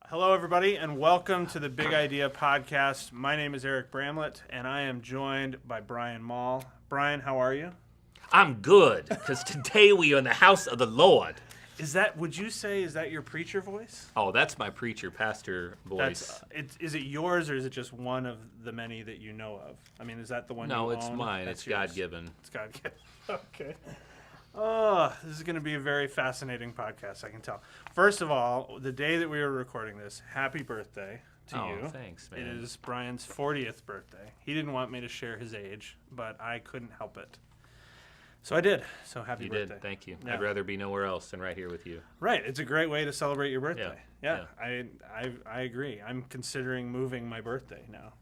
Hello, everybody, and welcome to the Big Idea Podcast. My name is Eric Bramlett, and I am joined by Brian Moll. Brian, how are you? I'm good, because today we are in the house of the Lord. Would you say, is that your preacher voice? Oh, that's my preacher, pastor voice. Is it yours, or is it just one of the many that you know of? I mean, is that the one you own? No, it's mine. It's God-given. It's God-given. Okay. Oh, this is going to be a very fascinating podcast, I can tell. First of all, the day that we were recording this, happy birthday to you. Oh, thanks, man. It is Brian's 40th birthday. He didn't want me to share his age, but I couldn't help it. So I did. So happy birthday. You did. Thank you. Yeah. I'd rather be nowhere else than right here with you. Right. It's a great way to celebrate your birthday. Yeah. I agree. I'm considering moving my birthday now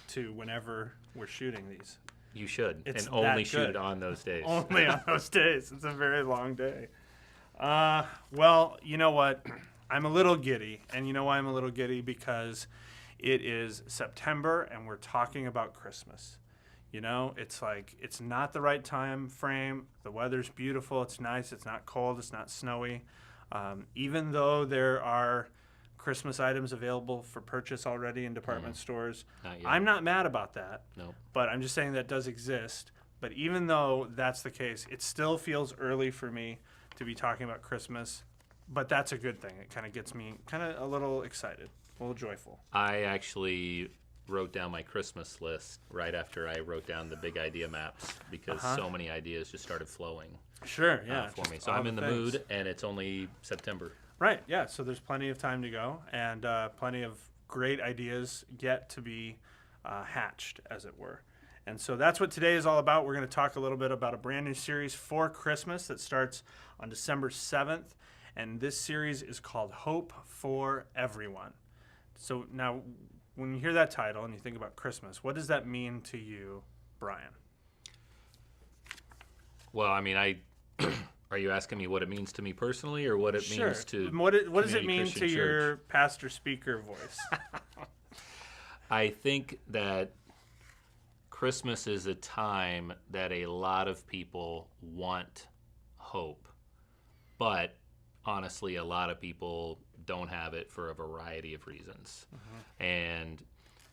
to whenever we're shooting these. You should. It's and only that shoot good. on those days. Only on those days. It's a very long day. Well, you know what? I'm a little giddy. And you know why I'm a little giddy? Because it is September and we're talking about Christmas. You know, it's like, it's not the right time frame. The weather's beautiful. It's nice. It's not cold. It's not snowy. Even though there are Christmas items available for purchase already in department stores, Not yet. I'm not mad about that. No. But I'm just saying that does exist. But even though that's the case, it still feels early for me to be talking about Christmas. But that's a good thing. It kind of gets me kind of a little excited, a little joyful. I actually wrote down my Christmas list right after I wrote down the big idea maps because so many ideas just started flowing Sure, yeah. for me. just So all I'm in the things. mood, and it's only September. Right, yeah. So there's plenty of time to go and plenty of great ideas yet to be hatched, as it were. And so that's what today is all about. We're going to talk a little bit about a brand new series for Christmas that starts on December 7th. And this series is called Hope for Everyone. So now, when you hear that title and you think about Christmas, what does that mean to you, Brian? Well, I mean, are you asking me what it means to me personally, or what it means to What does it mean Christian to your Church? pastor-speaker voice? I think that Christmas is a time that a lot of people want hope, but honestly, a lot of people don't have it for a variety of reasons. And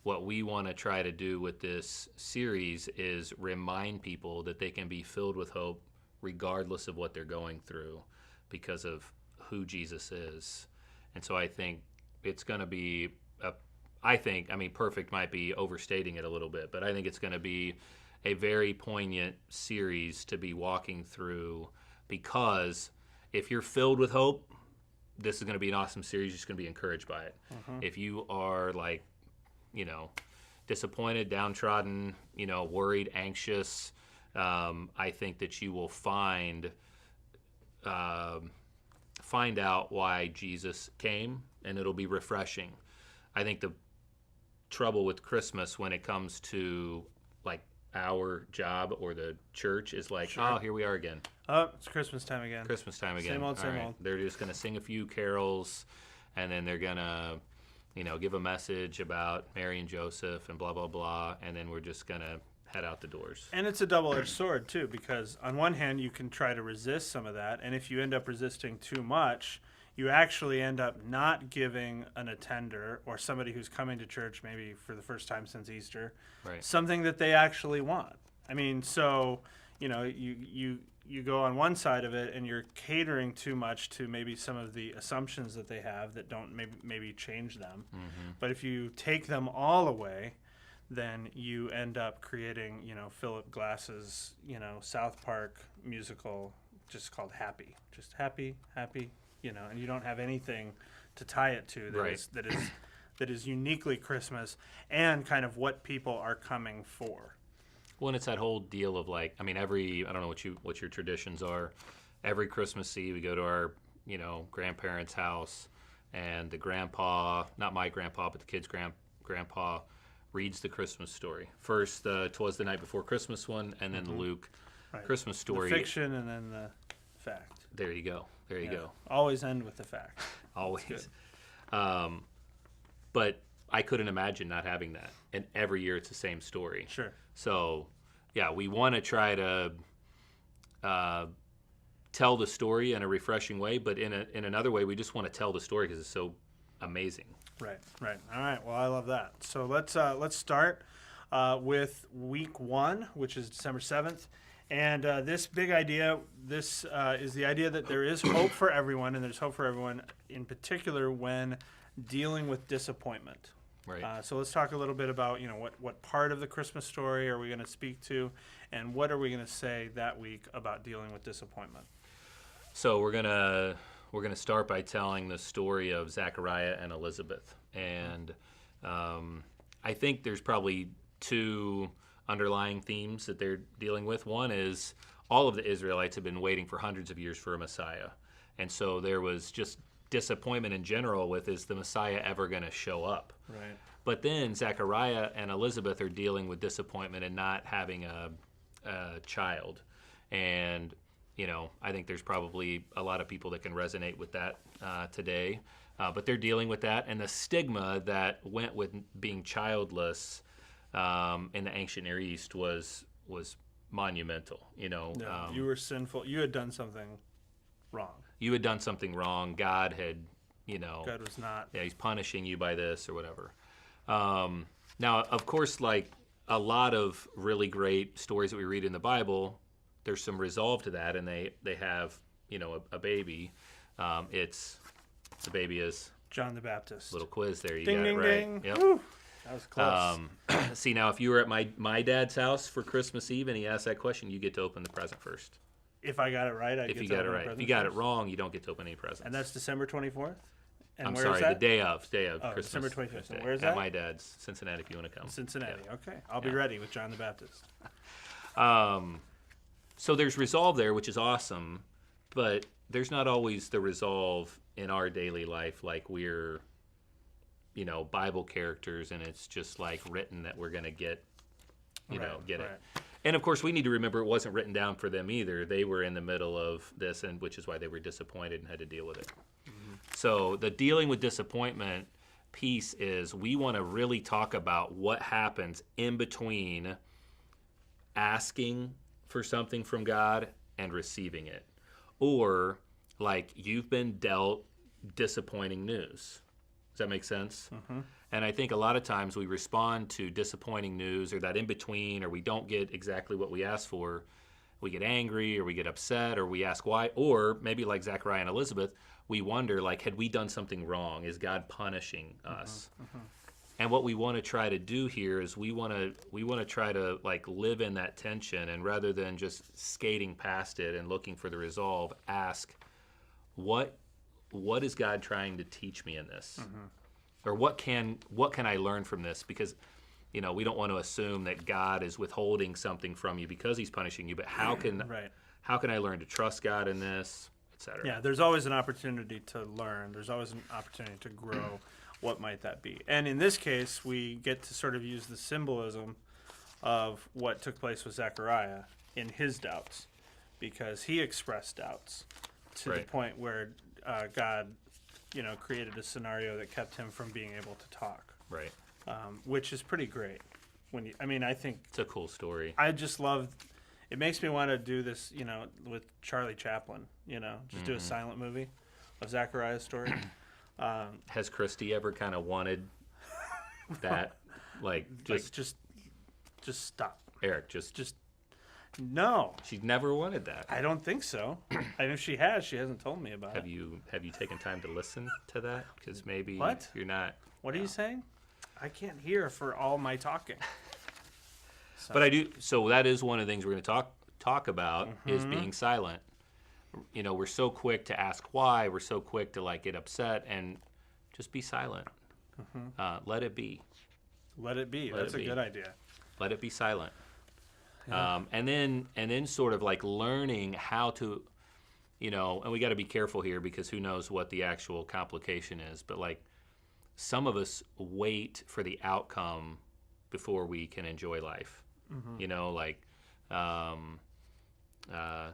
what we want to try to do with this series is remind people that they can be filled with hope regardless of what they're going through because of who Jesus is. And so I think it's going to be perfect might be overstating it a little bit, but I think it's going to be a very poignant series to be walking through, because if you're filled with hope, this is going to be an awesome series. You're just going to be encouraged by it. If you are disappointed, downtrodden, worried, anxious, I think that you will find out why Jesus came, and it'll be refreshing. I think the trouble with Christmas when it comes to like our job or the church is like, Sure. oh, here we are again. Oh, it's Christmas time again. Christmas time again. Same old, All same right. old. They're just going to sing a few carols, and then they're going to, give a message about Mary and Joseph and blah, blah, blah, and then we're just going to head out the doors. And it's a double-edged sword, too, because on one hand, you can try to resist some of that, and if you end up resisting too much, you actually end up not giving an attender or somebody who's coming to church maybe for the first time since Easter Right. something that they actually want. I mean, so, you go on one side of it and you're catering too much to maybe some of the assumptions that they have that don't maybe change them. But if you take them all away, then you end up creating, Philip Glass's, South Park musical just called Happy. Just happy, and you don't have anything to tie it to that is uniquely Christmas and kind of what people are coming for. Well, and it's that whole deal of I don't know what your traditions are. Every Christmas Eve, we go to our, grandparents' house, and the grandpa, not my grandpa, but the kid's grandpa, reads the Christmas story. First, 'Twas the Night Before Christmas one, and then the Luke Christmas story. The fiction and then the fact. There you go. There you go. Always end with the fact. Always. But I couldn't imagine not having that. And every year it's the same story. Sure. So, yeah, we want to try to tell the story in a refreshing way, but in another way, we just want to tell the story because it's so amazing. Right. All right. Well, I love that. So let's start with week 1, which is December 7th. And this big idea, this is the idea that there is hope for everyone, and there's hope for everyone in particular when dealing with disappointment. Right. So let's talk a little bit about, what part of the Christmas story are we going to speak to, and what are we going to say that week about dealing with disappointment? So we're gonna start by telling the story of Zechariah and Elizabeth, and I think there's probably 2 underlying themes that they're dealing with. One is all of the Israelites have been waiting for hundreds of years for a Messiah, and so there was just disappointment in general with, is the Messiah ever going to show up? Right. But then Zechariah and Elizabeth are dealing with disappointment in not having a child, and I think there's probably a lot of people that can resonate with that today. But they're dealing with that, and the stigma that went with being childless in the ancient Near East was monumental. You were sinful. You had done something wrong. You had done something wrong. God had, God was not. Yeah, he's punishing you by this or whatever. Now, of course, like a lot of really great stories that we read in the Bible, there's some resolve to that, and they have a baby. The baby is John the Baptist. Little quiz there. You Ding, got ding, it right. ding. Yep. Woo. That was close. See, now if you were at my dad's house for Christmas Eve and he asked that question, you get to open the present first. If I got it right, I If get you to got it open the right. If present you got it first. wrong, you don't get to open any presents. And that's December 24th. And I'm where sorry, is that? the day of Christmas. December 25th. Day. And where is At that? my dad's, Cincinnati, if you want to come. Cincinnati. Yeah. Okay, I'll be ready with John the Baptist. So there's resolve there, which is awesome, but there's not always the resolve in our daily life, like we're, Bible characters, and it's just like written that we're going to get it. And of course, we need to remember it wasn't written down for them either. They were in the middle of this, and which is why they were disappointed and had to deal with it. Mm-hmm. So the dealing with disappointment piece is we want to really talk about what happens in between asking for something from God and receiving it. Or like you've been dealt disappointing news. Does that make sense? Mm-hmm. And I think a lot of times we respond to disappointing news or that in between, or we don't get exactly what we asked for. We get angry or we get upset or we ask why. Or maybe like Zechariah and Elizabeth, we wonder like, had we done something wrong? Is God punishing us? Mm-hmm. And what we want to try to do here is we want to try to like live in that tension, and rather than just skating past it and looking for the resolve, ask what is God trying to teach me in this? Mm-hmm. Or what can I learn from this? Because we don't want to assume that God is withholding something from you because he's punishing you, but how can I learn to trust God in this, etc. Yeah, there's always an opportunity to learn. There's always an opportunity to grow. What might that be? And in this case, we get to sort of use the symbolism of what took place with Zechariah in his doubts, because he expressed doubts to the point where God, created a scenario that kept him from being able to talk. Right. Which is pretty great. I think it's a cool story. I just love. It makes me want to do this, with Charlie Chaplin. Just do a silent movie of Zechariah's story. Has Christy ever kind of wanted that? Just stop. Eric, just no. She's never wanted that. I don't think so. And if she has, she hasn't told me about it. Have you taken time to listen to that? Because maybe you're not. What are you saying? I can't hear for all my talking. So. But I do. So that is one of the things we're going to talk about is being silent. We're so quick to ask why. We're so quick to get upset, and just be silent. Mm-hmm. Let it be. Let it be. That's a good idea. Let it be silent. Yeah. And then sort of learning how to, and we got to be careful here because who knows what the actual complication is. But some of us wait for the outcome before we can enjoy life. Mm-hmm.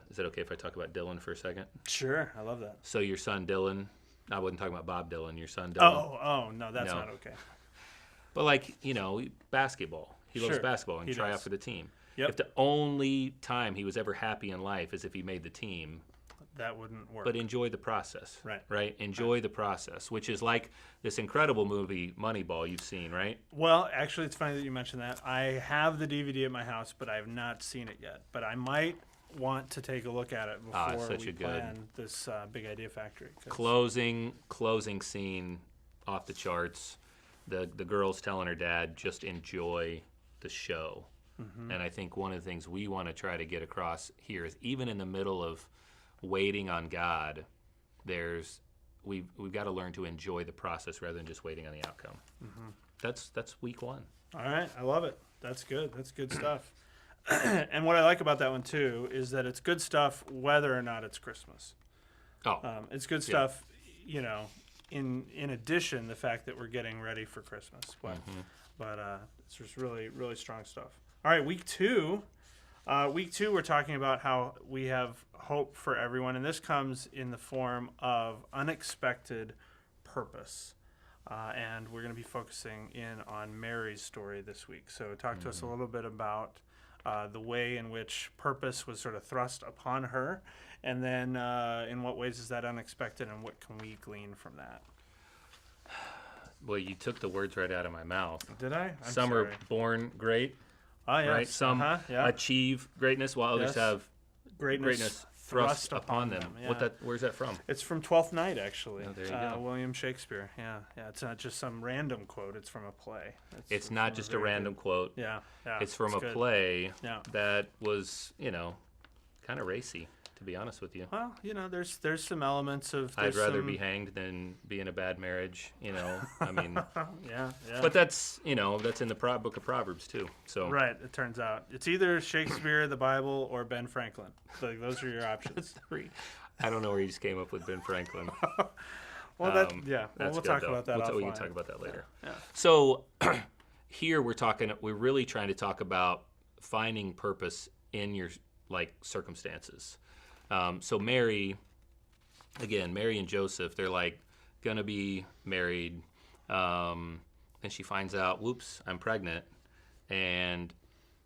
Is it okay if I talk about Dylan for a second? Sure, I love that. So your son Dylan, I wasn't talking about Bob Dylan, your son Dylan. Oh, no, that's not okay. But basketball. He loves basketball and try out for the team. Yep. If the only time he was ever happy in life is if he made the team, that wouldn't work. But enjoy the process. Right. Right? Enjoy the process, which is like this incredible movie, Moneyball, you've seen, right? Well, actually, it's funny that you mentioned that. I have the DVD at my house, but I have not seen it yet. But I might want to take a look at it before such we a good- plan this Big Idea Factory. 'Cause- Closing scene off the charts. The girl's telling her dad, just enjoy the show. Mm-hmm. And I think one of the things we want to try to get across here is even in the middle of waiting on God, we've got to learn to enjoy the process rather than just waiting on the outcome. Mm-hmm. That's week one. All right, I love it. That's good. That's good stuff. And what I like about that one too is that it's good stuff whether or not it's Christmas. Oh, It's good stuff, you know. In addition, the fact that we're getting ready for Christmas, but it's just really really strong stuff. All right, week two. Week two, we're talking about how we have hope for everyone, and this comes in the form of unexpected purpose. And we're going to be focusing in on Mary's story this week. So talk to us a little bit about the way in which purpose was sort of thrust upon her, and then in what ways is that unexpected, and what can we glean from that? well, you took the words right out of my mouth. Did I? Some are born great, Oh, yes. right? Some yeah. achieve greatness, while others Yes. have greatness thrust upon them. Yeah. Where's that from? It's from Twelfth Night, actually. Oh, there you go. William Shakespeare. Yeah. It's not just some random quote. It's from a play. It's not just a random quote. Yeah. It's from a good. play Yeah. that was, kind of racy, to be honest with you. Well, there's some elements of. I'd rather some, be hanged than be in a bad marriage, I mean, Yeah. but that's, that's in the book of Proverbs too. So Right. It turns out it's either Shakespeare, the Bible, or Ben Franklin. Like those are your options. I don't know where you just came up with Ben Franklin. Well, That's we'll good, talk though. about that. We can offline. talk about that later. Yeah. So here we're really trying to talk about finding purpose in your circumstances. So Mary and Joseph, they're gonna be married. And she finds out, whoops, I'm pregnant. And,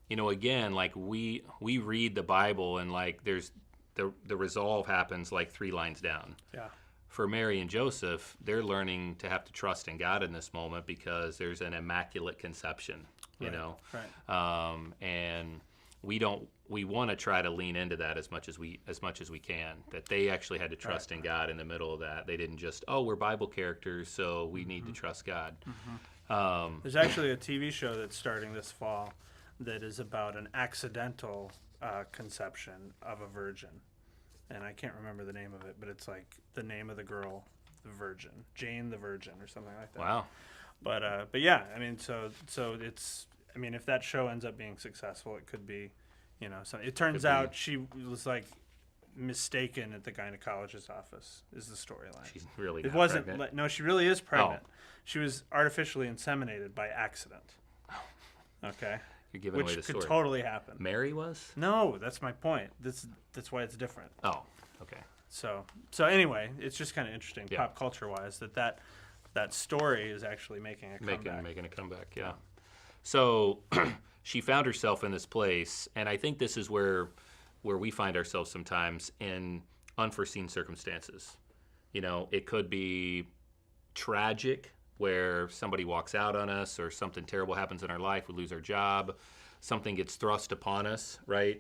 again, we read the Bible and there's the resolve happens 3 lines down. Yeah. For Mary and Joseph, they're learning to have to trust in God in this moment because there's an immaculate conception, Right. and we want to try to lean into that as much as we can, that they actually had to trust in God in the middle of that. They didn't just, we're Bible characters, so we need to trust God. There's actually a TV show that's starting this fall that is about an accidental conception of a virgin. And I can't remember the name of it, but it's the name of the girl, the Virgin, Jane the Virgin, or something like that. Wow. But yeah, I mean, so it's, I mean, if that show ends up being successful, it could be, so it turns out she was mistaken at the gynecologist's office is the storyline. She's really It not wasn't. pregnant. No, she really is pregnant. She was artificially inseminated by accident. Okay. You're giving away the Which story. could totally happen. Mary was? No, that's my point. That's why it's different. Oh, okay. So anyway, it's just kind of interesting, Yeah. pop culture wise, that story is actually making a comeback. Making a comeback, yeah. So she found herself in this place, and I think this is where we find ourselves sometimes in unforeseen circumstances. It could be tragic, where somebody walks out on us or something terrible happens in our life, we lose our job, something gets thrust upon us, right?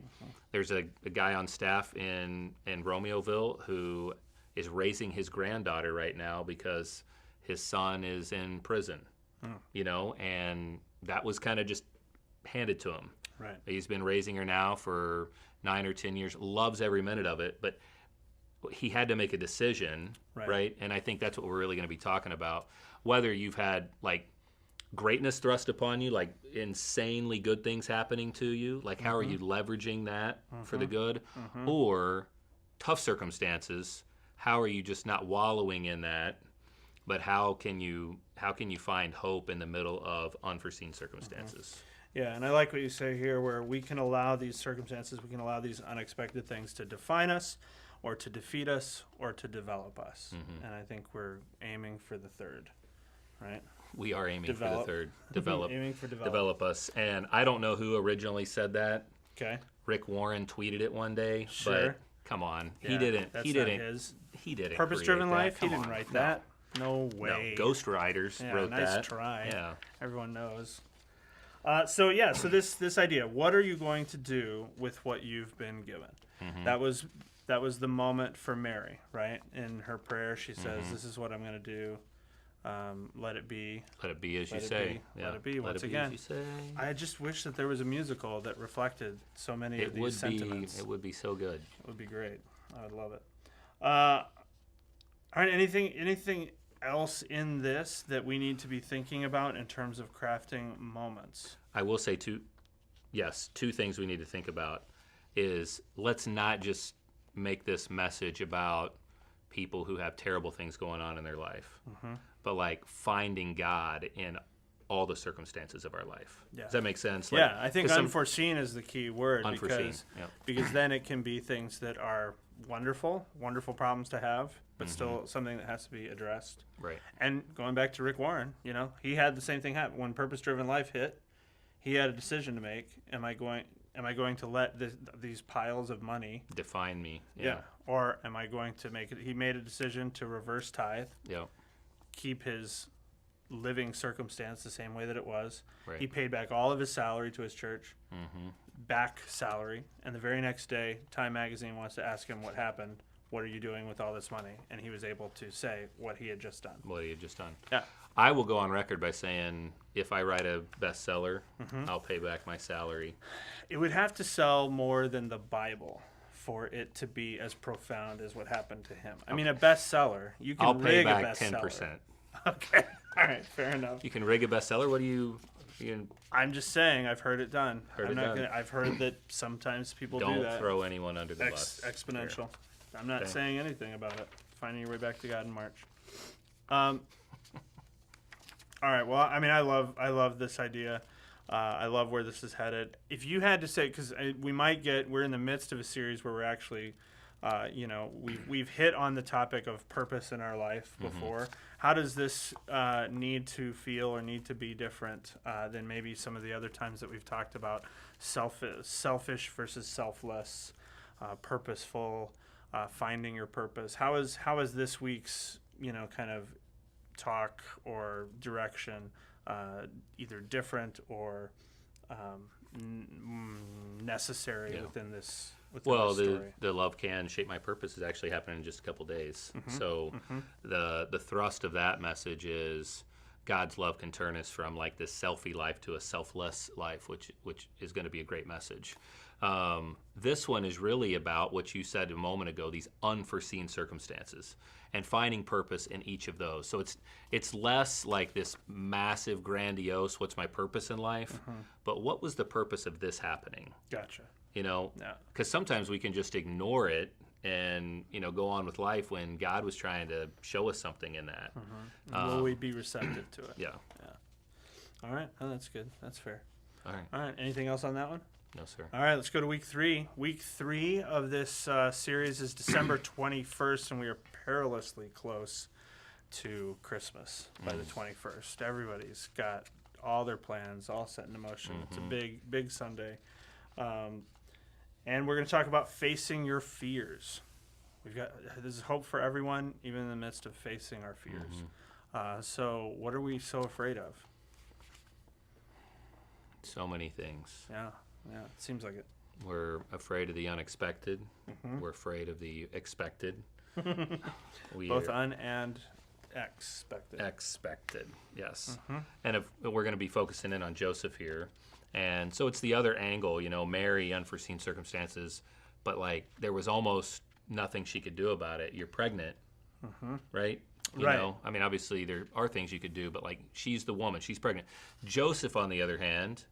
There's a guy on staff in Romeoville who is raising his granddaughter right now because his son is in prison, and that was kind of just handed to him. Right. He's been raising her now for 9 or 10 years, loves every minute of it, but he had to make a decision, right? And I think that's what we're really going to be talking about. Whether you've had greatness thrust upon you, insanely good things happening to you, how are you leveraging that for the good, or tough circumstances, how are you just not wallowing in that, but how can you find hope in the middle of unforeseen circumstances? Yeah, and I like what you say here, where we can allow these circumstances, we can allow these unexpected things to define us, or to defeat us, or to develop us. And I think we're aiming for the third, right? We are aiming for the third. Aiming for develop us. And I don't know who originally said that. Okay. Rick Warren tweeted it one day, Sure. Come on. Yeah, he didn't. that's He not didn't. his He didn't. Purpose-driven create that. life. He Come didn't on. write No. that. No way. No. Ghostwriters Yeah, wrote nice that. try. Yeah. Everyone knows. So this idea. What are you going to do with what you've been given? Mm-hmm. That was the moment for Mary, right? In her prayer, she says, Mm-hmm. "This is what I'm going to do. Let it be. Let it be as you Let it say. be. Yeah. Let it be." Once Let it be again, as you say. I just wish that there was a musical that reflected so many of these sentiments. It would be so good. It would be great. I would love it. All right. Anything else in this that we need to be thinking about in terms of crafting moments? I will say two things we need to think about is let's not just make this message about people who have terrible things going on in their life, but like finding God in all the circumstances of our life. Yeah. Does that make sense? Yeah, I think unforeseen is the key word Unforeseen, because then it can be things that are wonderful problems to have, but still something that has to be addressed. Right. And going back to Rick Warren, he had the same thing happen when purpose-driven life hit. He had a decision to make. Am I going to let these piles of money Define me. Yeah. Or am I going to make it? He made a decision to reverse tithe, Yeah. keep his living circumstance the same way that it was. Right. He paid back all of his salary to his church, back salary. And the very next day, Time Magazine wants to ask him what happened. What are you doing with all this money? And he was able to say what he had just done. What he had just done. Yeah. I will go on record by saying if I write a bestseller, I'll pay back my salary. It would have to sell more than the Bible for it to be as profound as what happened to him. I mean, a bestseller, you can I'll pay rig back a bestseller. 10%. Okay. All right. Fair enough. You can rig a bestseller. What do you can, I'm just saying, I've heard it done. Heard it done. I've heard that sometimes people do don't that. throw anyone under the bus. Exponential. I'm not Okay. saying anything about it. Finding your way back to God in March. All right. Well, I mean, I love this idea. I love where this is headed. If you had to say, because we're in the midst of a series where we're actually, we've hit on the topic of purpose in our life before. How does this need to feel or need to be different than maybe some of the other times that we've talked about selfish versus selfless, purposeful, finding your purpose? How is this week's kind of talk or direction either different or necessary within this story? The Love Can Shape My Purpose is actually happening in just a couple days. So the thrust of that message is God's love can turn us from like this selfie life to a selfless life, which is going to be a great message. This one is really about what you said a moment ago, these unforeseen circumstances and finding purpose in each of those. So it's less like this massive, grandiose, what's my purpose in life, but what was the purpose of this happening? Gotcha. Yeah. Because sometimes we can just ignore it and go on with life when God was trying to show us something in that. Will we be receptive to it? Yeah. All right. Oh, that's good. That's fair. All right. All right. Anything else on that one? No, sir. All right, let's go to week 3. Week 3 of this series is December 21st, and we are perilously close to Christmas by the 21st. Everybody's got all their plans all set into motion. It's a big, big Sunday. And we're going to talk about facing your fears. There's hope for everyone, even in the midst of facing our fears. So what are we so afraid of? So many things. Yeah, it seems like it. We're afraid of the unexpected. We're afraid of the expected. Both un and expected. Expected, yes. And if we're going to be focusing in on Joseph here. And so it's the other angle, Mary, unforeseen circumstances, but like there was almost nothing she could do about it. You're pregnant, right? You know, I mean, obviously there are things you could do, but like she's the woman, she's pregnant. Joseph, on the other hand,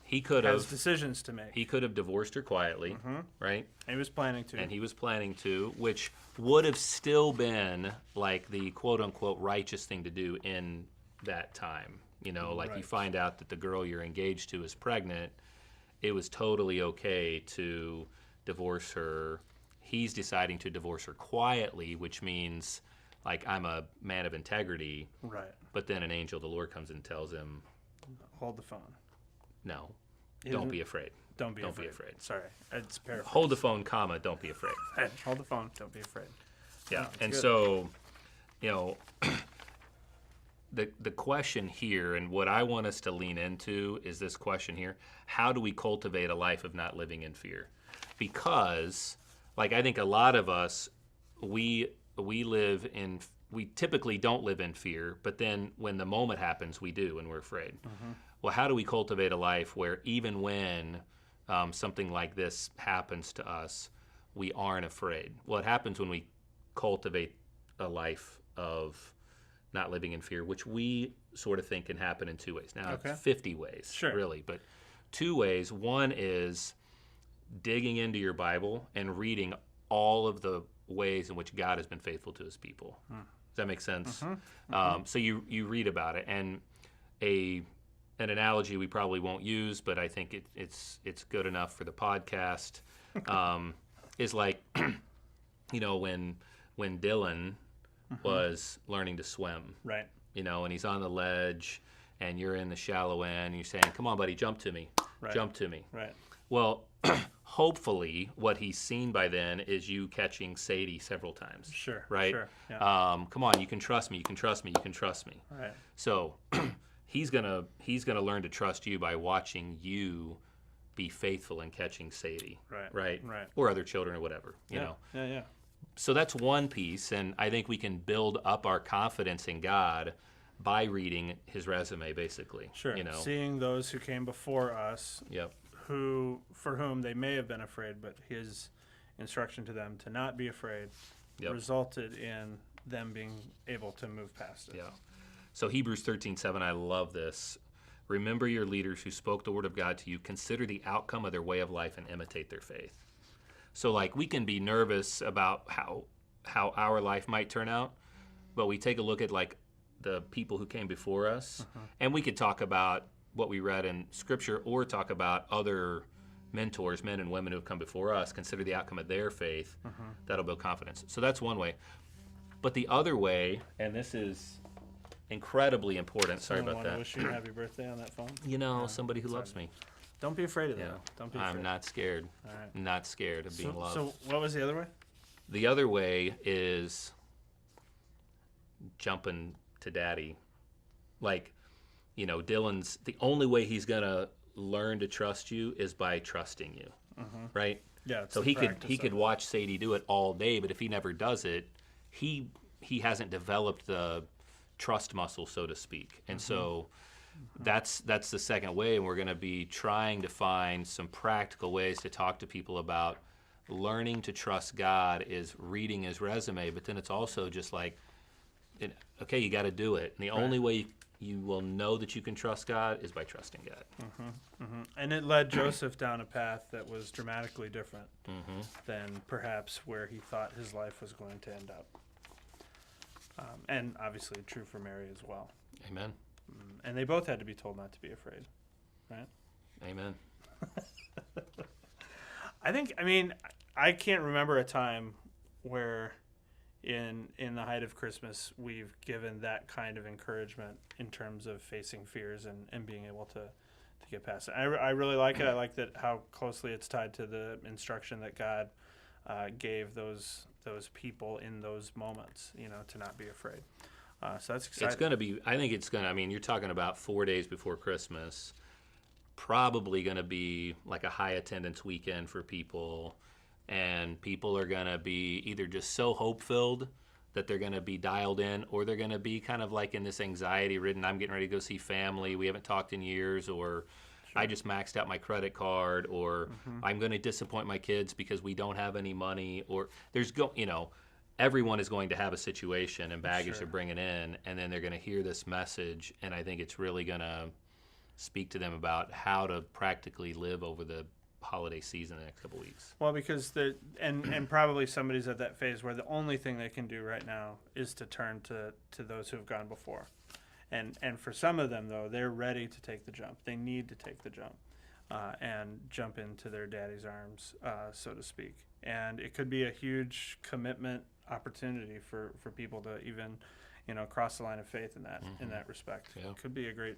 he could have decisions to make. He could have divorced her quietly, right? He was planning to. And he was planning to, which would have still been like the quote unquote righteous thing to do in that time. You find out that the girl you're engaged to is pregnant. It was totally okay to divorce her. He's deciding to divorce her quietly, which means like I'm a man of integrity. Right. But then an angel of the Lord comes and tells him, hold the phone. No, don't be afraid. Don't be Don't afraid. be afraid. Sorry, it's paraphrased. Hold the phone, comma, don't be afraid. Hold the phone. Don't be afraid. Yeah, that's and good. so, you know, the question here, and what I want us to lean into is this question here: how do we cultivate a life of not living in fear? Because, like, I think a lot of us, we typically don't live in fear, but then when the moment happens, we do, and we're afraid. Well, how do we cultivate a life where even when something like this happens to us, we aren't afraid? Well, it happens when we cultivate a life of not living in fear, which we sort of think can happen in two ways. Now, Okay. it's 50 ways, Sure. really, but two ways. One is digging into your Bible and reading all of the ways in which God has been faithful to his people. Does that make sense? So you read about it, and an analogy we probably won't use, but I think it's good enough for the podcast, is like, you know, when Dylan was learning to swim, Right. you know, and he's on the ledge, and you're in the shallow end, and you're saying, "Come on, buddy, jump to me, Right. jump to me." Right. Well, hopefully, what he's seen by then is you catching Sadie several times. Sure. Right? Sure. Yeah. Come on, you can trust me. You can trust me. You can trust me. Right. So he's gonna learn to trust you by watching you be faithful in catching Sadie. Right. Right. Right. Or other children or whatever. You Yeah. know. Yeah. Yeah. So that's one piece, and I think we can build up our confidence in God by reading his resume, basically. Sure. You know. Seeing those who came before us, Yep. for whom they may have been afraid, but his instruction to them to not be afraid Yep. resulted in them being able to move past it. Yeah. So Hebrews 13:7, I love this. Remember your leaders who spoke the word of God to you. Consider the outcome of their way of life and imitate their faith. So, like, we can be nervous about how our life might turn out, but we take a look at, like, the people who came before us, and we could talk about what we read in Scripture or talk about other mentors, men and women who have come before us. Consider the outcome of their faith. That'll build confidence. So that's one way. But the other way, and this is incredibly important. Sorry Someone about wanna that. wish you a happy birthday on that phone. You know, Yeah, somebody who it's loves on you. me. Don't be afraid of Yeah. that. Don't be afraid. I'm not scared. All right. Not scared of being loved. So what was the other way? The other way is jumping to daddy. Like, you know, Dylan's, the only way he's going to learn to trust you is by trusting you, right? Yeah. It's So the he practice could of it. watch Sadie do it all day, but if he never does it, he hasn't developed the trust muscle, so to speak. And so that's the second way, and we're going to be trying to find some practical ways to talk to people about learning to trust God is reading his resume, but then it's also just like, okay, you got to do it. And the only way you will know that you can trust God is by trusting God. And it led Joseph down a path that was dramatically different than perhaps where he thought his life was going to end up. And obviously true for Mary as well. Amen. And they both had to be told not to be afraid, right? Amen. I can't remember a time where in the height of Christmas we've given that kind of encouragement in terms of facing fears and being able to get past it. I really like it. I like that how closely it's tied to the instruction that God gave those people in those moments, you know, to not be afraid. So that's exciting. It's going to be, I think it's going to, I mean, you're talking about 4 days before Christmas, probably going to be like a high attendance weekend for people, and people are going to be either just so hope-filled that they're going to be dialed in, or they're going to be kind of like in this anxiety-ridden, I'm getting ready to go see family, we haven't talked in years, or I just maxed out my credit card, or I'm going to disappoint my kids because we don't have any money, or everyone is going to have a situation and baggage they're bringing in, and then they're going to hear this message, and I think it's really going to speak to them about how to practically live over the holiday season the next couple weeks. Well, because and probably somebody's at that phase where the only thing they can do right now is to turn to those who have gone before. And for some of them, though, they're ready to take the jump. They need to take the jump and jump into their daddy's arms, so to speak. And it could be a huge commitment opportunity for people to even, cross the line of faith in that respect. Yeah. Could be a great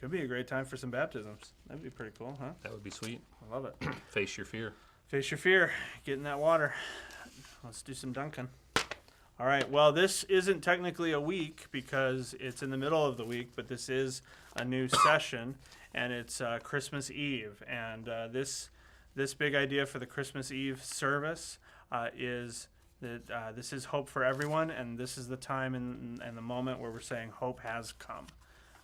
Could be a great time for some baptisms. That'd be pretty cool, huh? That would be sweet. I love it. Face your fear. Face your fear. Get in that water. Let's do some dunking. All right. Well, this isn't technically a week because it's in the middle of the week, but this is a new session, and it's Christmas Eve. And this big idea for the Christmas Eve service is that this is hope for everyone, and this is the time and the moment where we're saying hope has come.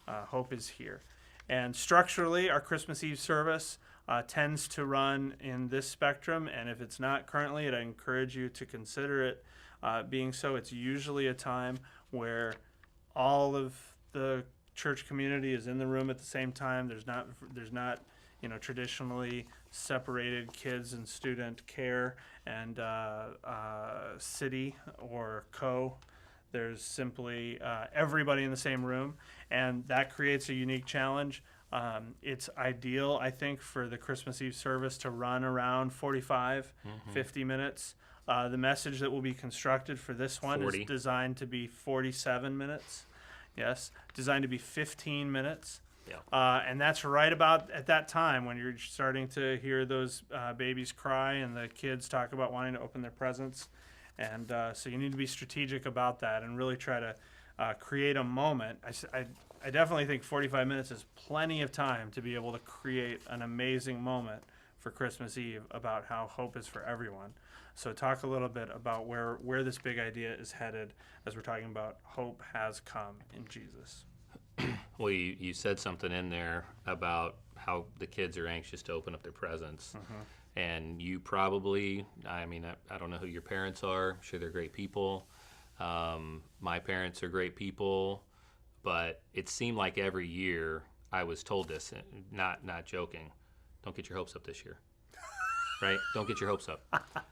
Hope is here. And structurally, our Christmas Eve service tends to run in this spectrum, and if it's not currently, I encourage you to consider it being so. It's usually a time where all of the church community is in the room at the same time. There's not traditionally separated kids and student care and city or co. There's simply everybody in the same room, and that creates a unique challenge. It's ideal, I think, for the Christmas Eve service to run around 45, 50 minutes. The message that will be constructed for this one 40. is designed to be 47 minutes. Yes, designed to be 15 minutes. Yeah. And that's right about at that time when you're starting to hear those babies cry and the kids talk about wanting to open their presents. And so you need to be strategic about that and really try to create a moment. I definitely think 45 minutes is plenty of time to be able to create an amazing moment for Christmas Eve about how hope is for everyone. So talk a little bit about where this big idea is headed as we're talking about hope has come in Jesus. Well, you said something in there about how the kids are anxious to open up their presents. And you probably, I don't know who your parents are. I'm sure they're great people. My parents are great people. But it seemed like every year I was told this, not joking, don't get your hopes up this year. Right? Don't get your hopes up.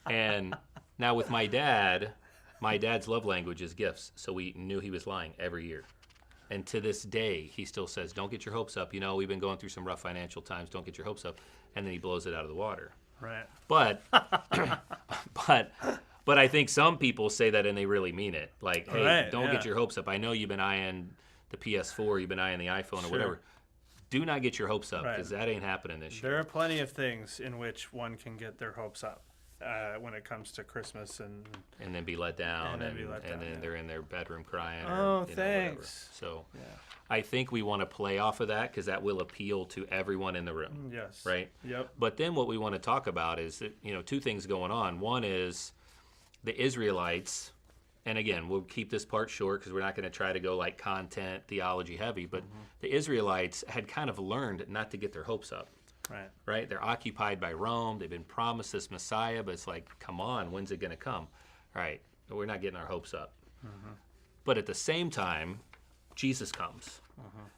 And now with my dad's love language is gifts. So we knew he was lying every year. And to this day, he still says, don't get your hopes up. We've been going through some rough financial times. Don't get your hopes up. And then he blows it out of the water. Right. But I think some people say that and they really mean it. Like, hey, right, don't get your hopes up. I know you've been eyeing the PS4, you've been eyeing the iPhone or whatever. Do not get your hopes up because that ain't happening this year. There are plenty of things in which one can get their hopes up when it comes to Christmas and then be let down, and then they're in their bedroom crying. Oh, or, thanks. So I think we want to play off of that because that will appeal to everyone in the room. Yes. Right? Yep. But then what we want to talk about is that, two things going on. One is the Israelites, and again, we'll keep this part short because we're not going to try to go like content, theology heavy, but the Israelites had kind of learned not to get their hopes up. Right? They're occupied by Rome. They've been promised this Messiah, but it's like, come on, when's it going to come? All right, we're not getting our hopes up. But at the same time, Jesus comes.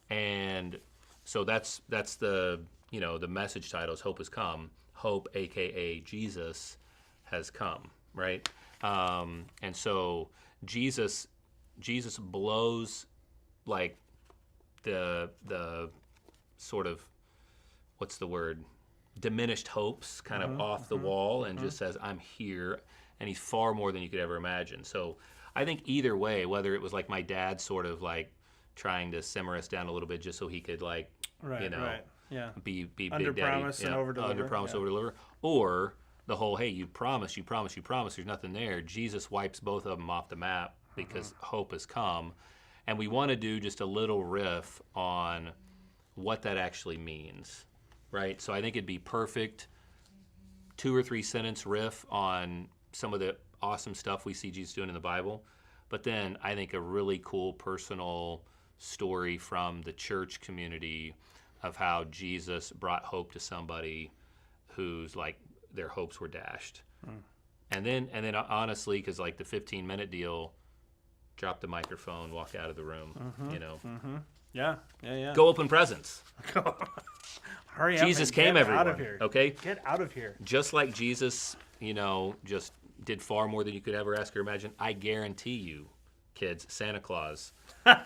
And so that's the, the message title is Hope Has Come. Hope, a.k.a. Jesus, has come, right? And so Jesus blows like the sort of, what's the word, diminished hopes kind of off the wall and just says, I'm here. And he's far more than you could ever imagine. So I think either way, whether it was like my dad sort of like trying to simmer us down a little bit just so he could like, be big under daddy. Promise and over deliver. Under promise, over deliver. Or the whole, hey, you promise, there's nothing there. Jesus wipes both of them off the map because hope has come. And we want to do just a little riff on what that actually means. Right, so I think it'd be perfect 2 or 3 sentence riff on some of the awesome stuff we see Jesus doing in the Bible, but then I think a really cool personal story from the church community of how Jesus brought hope to somebody who's like their hopes were dashed, and then honestly, because like the 15-minute deal, drop the microphone, walk out of the room, Yeah. Go open presents. Hurry up. Jesus and came, get everyone. out of here. Okay? Get out of here. Just like Jesus, just did far more than you could ever ask or imagine. I guarantee you, kids, Santa Claus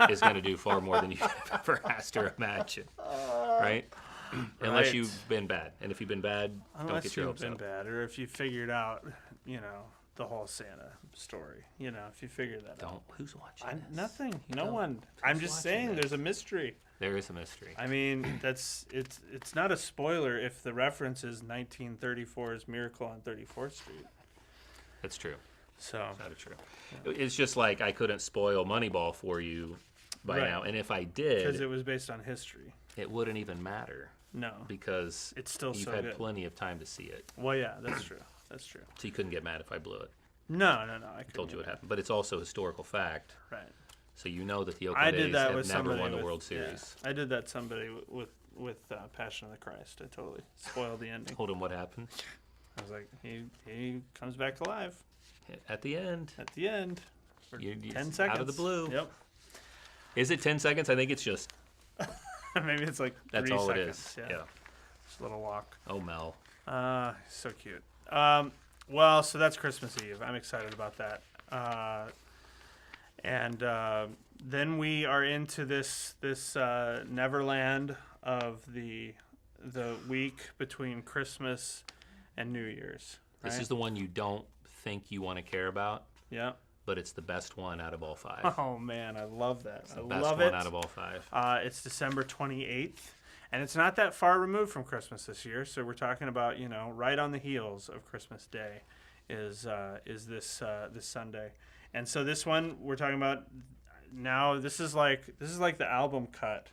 is going to do far more than you could have ever asked or imagined. Right? Unless Right. you've been bad. And if you've been bad, don't get your hopes up. Unless you've been bad, or if you figured out, the whole Santa story. If you figure that out. Who's watching this? Nothing. You No don't. one. I'm just watching saying this? there's a mystery. There is a mystery. I mean, it's not a spoiler if the reference is 1934's Miracle on 34th Street. That's true. So That's not true. It's just like I couldn't spoil Moneyball for you by Right. now, and if I because did, it was based on history. it wouldn't even matter No, because it's still you've so had good. plenty of time to see it. Well, yeah, that's true. That's true. So you couldn't get mad if I blew it. No. I Told you what happened, but it's also historical fact. Right. So you know that the I Oakland did A's that have with never somebody won the with, World Series. Yeah, I did that somebody with Passion of the Christ. I totally spoiled the ending. Told him what happened I was like, he comes back to life at the end. at the end for You 10 seconds. out of the blue. Yep. Is it 10 seconds? I think it's just Maybe it's like that's 3 all seconds. it is. Yeah. Just a little walk. Oh, Mel. So cute. Well, so that's Christmas Eve. I'm excited about that. And then we are into this Neverland of the week between Christmas and New Year's. This right? is the one you don't think you want to care about, Yeah. but it's the best one out of all 5. Oh man, I love that. It's the I best love one it. out of all 5. It's December 28th, and it's not that far removed from Christmas this year. So we're talking about right on the heels of Christmas Day, is this Sunday, and so this one we're talking about now. This is like the album cut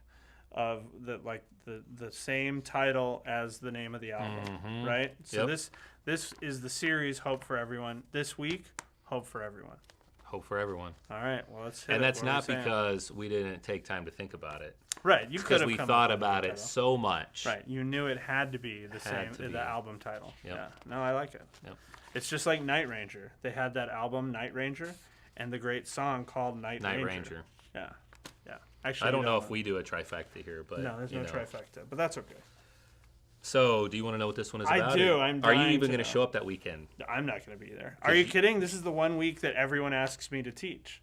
of the same title as the name of the album, right? So Yep. this is the series Hope for Everyone. This week, Hope for Everyone. Hope for everyone. All right, well let's hit And it. that's What are we not saying? because we didn't take time to think about it. Right, you could Because have we come thought up with a about new it title. so much. Right, you knew it had to be the Had to be. the album title. Yep. Yeah, no, I like it. Yep. It's just like Night Ranger. They had that album Night Ranger, and the great song called Night Ranger. Yeah, yeah. Actually, I don't you know if we do a trifecta here, but No, there's no trifecta, but that's okay. So, do you want to know what this one is I about? do, Or I'm Are you dying even to going to know. show up that weekend? I'm not going to be there. Are you kidding? This is the one week that everyone asks me to teach.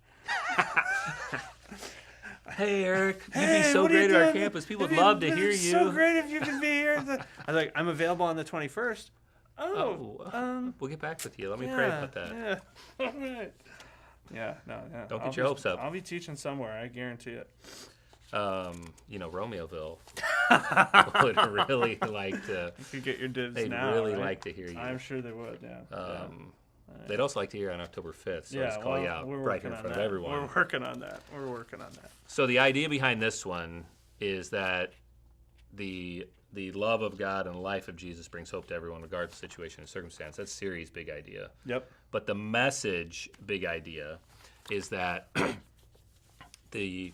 Hey, Eric, you'd Hey, be so what are you great at our doing? campus. People would It'd be- love to hear it's you. So great if you could be here. I was like, I'm available on the 21st. We'll get back with you. Let me pray about that. Yeah. All right. Yeah, no. Don't I'll get your be- hopes up. I'll be teaching somewhere. I guarantee it. Romeoville would really like to. You could get your dibs They'd now. really right? like to hear you. I'm sure they would. Yeah. They'd also like to hear you on October 5th, so let's call you out we're right working here in on front of that. everyone. We're working on that. We're working on that. So the idea behind this one is that the love of God and the life of Jesus brings hope to everyone, regardless of situation and circumstance. That's Siri's big idea. Yep. But the message, big idea, is that we're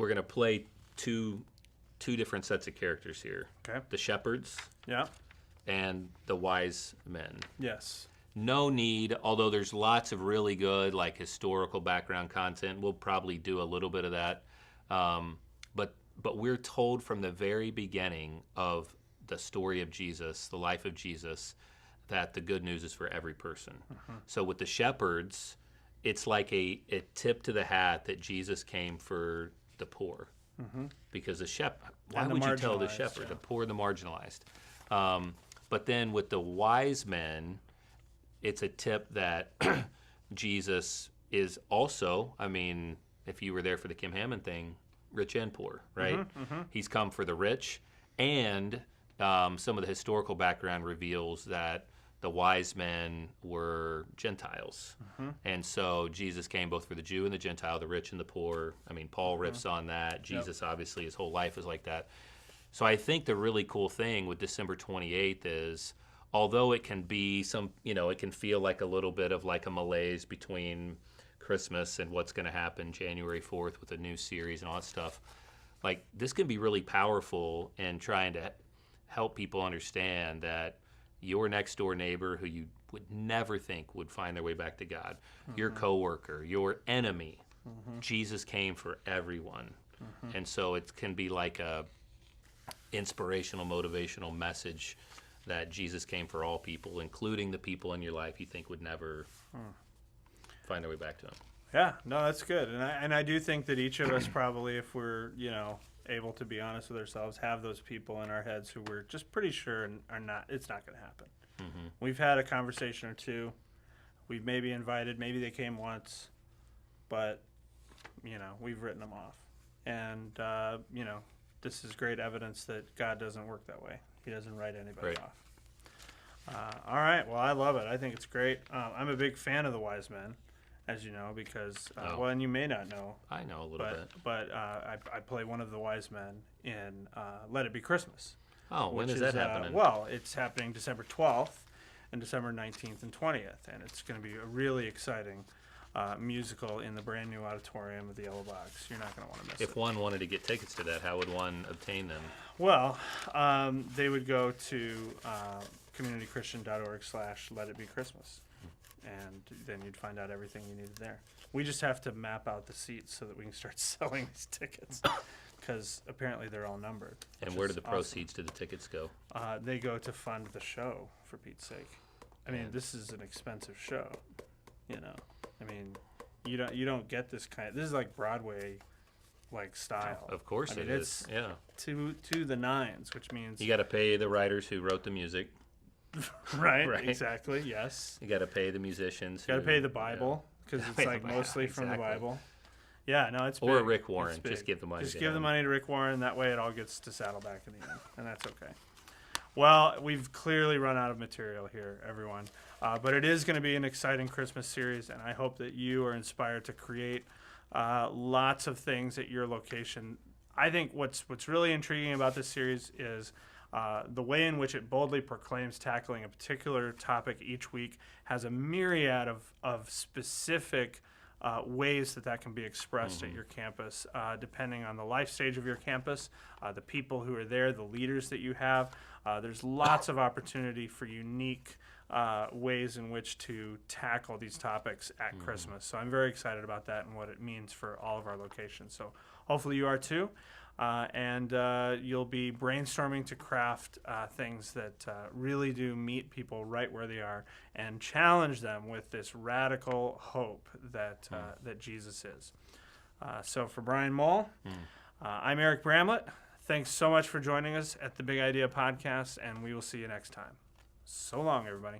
going to play two different sets of characters here. Okay. The shepherds Yeah. and the wise men. Yes. No need, although there's lots of really good like historical background content. We'll probably do a little bit of that. But we're told from the very beginning of the story of Jesus, the life of Jesus, that the good news is for every person. So with the shepherds, it's like a tip to the hat that Jesus came for the poor. Because the shepherd, why And the would you tell the marginalized, shepherd, yeah. the poor and the marginalized? But then with the wise men, it's a tip that Jesus is also, I mean, if you were there for the Kim Hammond thing, rich and poor, right? He's come for the rich, and some of the historical background reveals that the wise men were Gentiles. And so Jesus came both for the Jew and the Gentile, the rich and the poor. I mean, Paul riffs on that. Jesus, obviously, his whole life is like that. So I think the really cool thing with December 28th is, although it can be it can feel like a little bit of like a malaise between Christmas and what's going to happen January 4th with a new series and all that stuff. Like, this can be really powerful in trying to help people understand that your next door neighbor who you would never think would find their way back to God, your coworker, your enemy, Jesus came for everyone. And so it can be like a inspirational, motivational message that Jesus came for all people, including the people in your life you think would never find their way back to him. Yeah, no, that's good. And I do think that each of us probably, if we're, able to be honest with ourselves, have those people in our heads who we're just pretty sure are not, it's not going to happen. We've had a conversation or two We've maybe invited, maybe they came once, but, we've written them off. And, this is great evidence that God doesn't work that way. He doesn't write anybody Right. off. All right. Well, I love it. I think it's great. I'm a big fan of the Wise Men, as you know, because, well, and you may not know, I know a little bit. but I play one of the Wise Men in Let It Be Christmas. Oh, when which is that happening? Well, it's happening December 12th and December 19th and 20th, and it's going to be a really exciting musical in the brand new auditorium of the Yellow Box. You're not going to want to miss it. If one wanted to get tickets to that, how would one obtain them? Well, they would go to communitychristian.org/letitbechristmas, and then you'd find out everything you needed there. We just have to map out the seats so that we can start selling these tickets, because apparently they're all numbered. And which where is do the awesome. proceeds to the tickets go? They go to fund the show, for Pete's sake. I mean, And- this is an expensive show, I mean, you don't get this kind. This is like Broadway, style. Of course I mean, it is. it's Yeah. to the nines, which means You got to pay the writers who wrote the music. right, Right. exactly, yes. You got to pay the musicians. Got to who- pay the Bible because Gotta it's pay the like Bible, mostly from the exactly. Bible. Yeah, no, it's Or big. Rick Warren. It's Just big. give the money. Just to give the him. money to Rick Warren. That way, it all gets to Saddleback in the end, and that's okay. Well, we've clearly run out of material here, everyone. But it is going to be an exciting Christmas series, and I hope that you are inspired to create lots of things at your location. I think what's really intriguing about this series is the way in which it boldly proclaims tackling a particular topic each week has a myriad of specific ways that can be expressed at your campus, depending on the life stage of your campus, the people who are there, the leaders that you have. There's lots of opportunity for unique ways in which to tackle these topics at Christmas. So I'm very excited about that and what it means for all of our locations. So hopefully you are too. And you'll be brainstorming to craft things that really do meet people right where they are and challenge them with this radical hope that Jesus is. So for Brian Moll, I'm Eric Bramlett. Thanks so much for joining us at the Big Idea Podcast, and we will see you next time. So long, everybody.